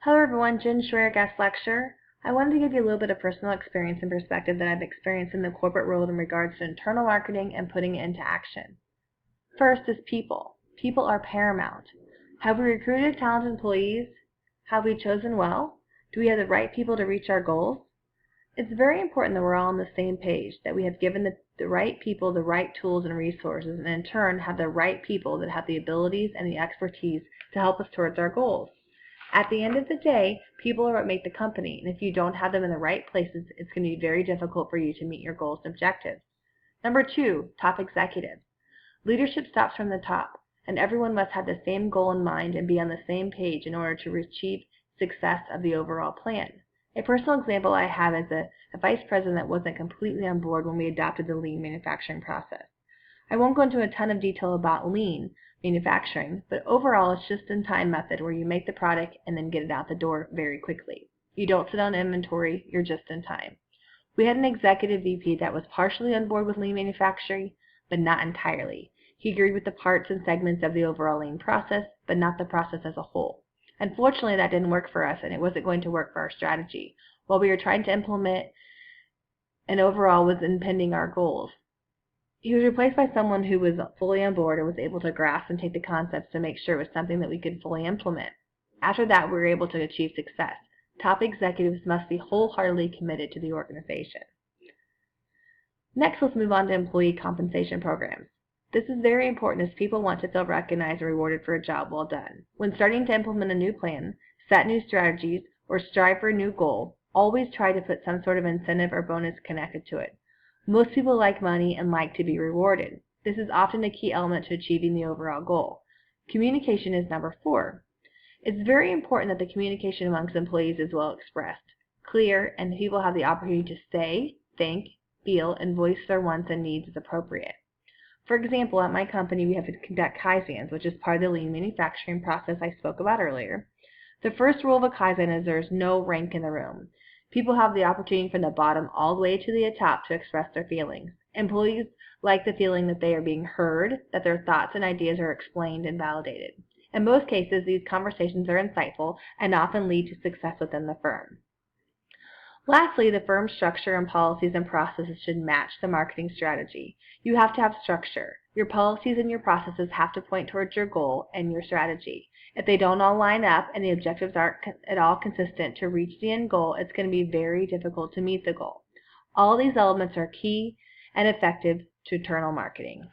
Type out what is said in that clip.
Hello everyone, Jen Schwer, guest lecturer. I wanted to give you a little bit of personal experience and perspective that I've experienced in the corporate world in regards to internal marketing and putting it into action. First is people. People are paramount. Have we recruited talented employees? Have we chosen well? Do we have the right people to reach our goals? It's very important that we're all on the same page, that we have given the right people the right tools and resources, and in turn have the right people that have the abilities and the expertise to help us towards our goals. At the end of the day, people are what make the company, and if you don't have them in the right places, it's going to be very difficult for you to meet your goals and objectives. Number 2, top executives. Leadership starts from the top, and everyone must have the same goal in mind and be on the same page in order to achieve success of the overall plan. A personal example I have is a vice president that wasn't completely on board when we adopted the lean manufacturing process. I won't go into a ton of detail about lean manufacturing, but overall it's just-in-time method where you make the product and then get it out the door very quickly. You don't sit on inventory, you're just in time. We had an executive VP that was partially on board with lean manufacturing, but not entirely. He agreed with the parts and segments of the overall lean process, but not the process as a whole. Unfortunately, that didn't work for us, and it wasn't going to work for our strategy. While we were trying to implement and overall was impeding our goals. He was replaced by someone who was fully on board and was able to grasp and take the concepts to make sure it was something that we could fully implement. After that, we were able to achieve success. Top executives must be wholeheartedly committed to the organization. Next, let's move on to employee compensation programs. This is very important as people want to feel recognized and rewarded for a job well done. When starting to implement a new plan, set new strategies, or strive for a new goal, always try to put some sort of incentive or bonus connected to it. Most people like money and like to be rewarded. This is often a key element to achieving the overall goal. Communication is number 4. It's very important that the communication amongst employees is well expressed, clear, and people have the opportunity to say, think, feel, and voice their wants and needs as appropriate. For example, at my company we have to conduct Kaizens, which is part of the lean manufacturing process I spoke about earlier. The first rule of a Kaizen is there is no rank in the room. People have the opportunity from the bottom all the way to the top to express their feelings. Employees like the feeling that they are being heard, that their thoughts and ideas are explained and validated. In most cases, these conversations are insightful and often lead to success within the firm. Lastly, the firm's structure and policies and processes should match the marketing strategy. You have to have structure. Your policies and your processes have to point towards your goal and your strategy. If they don't all line up and the objectives aren't at all consistent to reach the end goal, it's going to be very difficult to meet the goal. All these elements are key and effective to internal marketing.